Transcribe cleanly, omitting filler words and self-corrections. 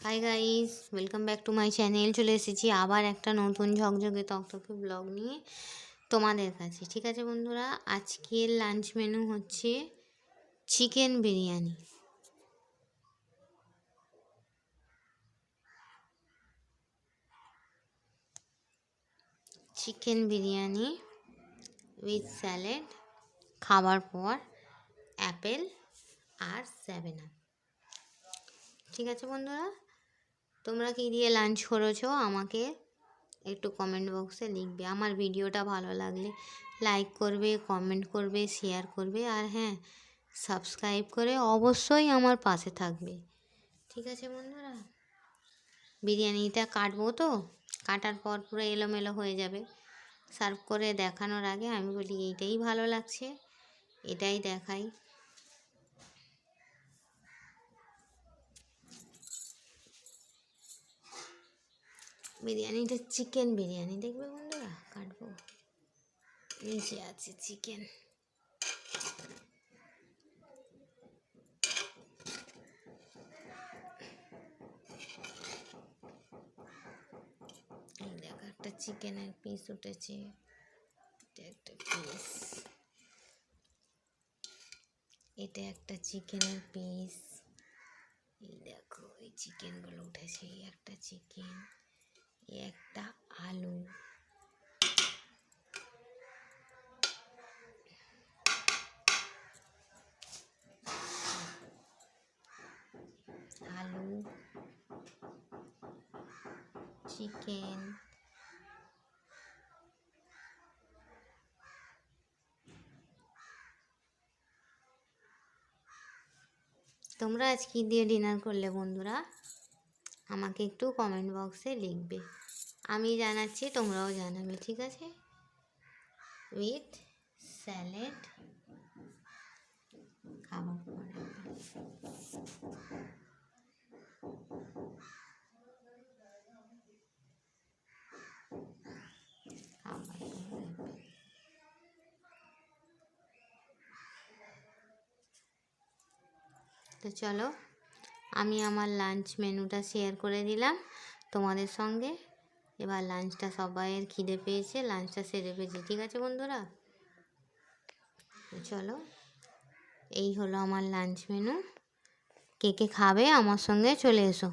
Hi guys, welcome back to my channel. চলে এসেছি আবার একটা নতুন ঝকঝকে তকতকে ব্লগ নিয়ে তোমাদের কাছে। ঠিক আছে বন্ধুরা, আজকের লাঞ্চ মেনু হচ্ছে chicken biryani. Chicken biryani with salad, খাবার পর অ্যাপেল আর 7 আপ। ঠিক আছে বন্ধুরা, তোমরা কী দিয়ে লাঞ্চ করেছো আমাকে একটু কমেন্ট বক্সে লিখবে। আমার ভিডিওটা ভালো লাগলে লাইক করবে, কমেন্ট করবে, শেয়ার করবে, আর হ্যাঁ, সাবস্ক্রাইব করে অবশ্যই আমার পাশে থাকবে। ঠিক আছে বন্ধুরা, বিরিয়ানিটা কাটবো, তো কাটার পর পুরো এলোমেলো হয়ে যাবে। সার্ভ করে দেখানোর আগে আমি বলি এইটাই ভালো লাগছে, এটাই দেখাই। বিরিয়ানিটা চিকেন বিরিয়ানি, দেখবে বন্ধুরা, কাটবো। নিচে আছে চিকেন। এই দেখো, একটা চিকেনের পিস উঠেছে, এটা একটা পিস, এটা একটা চিকেনের পিস। এই দেখো, এই চিকেনগুলো উঠেছে, এই একটা চিকেন, এই একটা আলু, আলু, চিকেন, তোমরা আজ কী দিয়ে ডিনার করলে বন্ধুরা আমাকে একটু কমেন্ট বক্সে লিখবে। আমি জানাচ্ছি, তোমরাও জানাবে। ঠিক আছে, উইথ স্যালাড, খাবার পরে তো চলো, আমি আমার লাঞ্চ মেনুটা শেয়ার করে দিলাম তোমাদের সঙ্গে। এবার লাঞ্চটা, সবাইয়ের খিদে পেয়েছে, লাঞ্চটা সেরে ফেলছি। ঠিক আছে বন্ধুরা, চলো, এই হলো আমার লাঞ্চ মেনু। কে কে খাবে আমার সঙ্গে চলে এসো।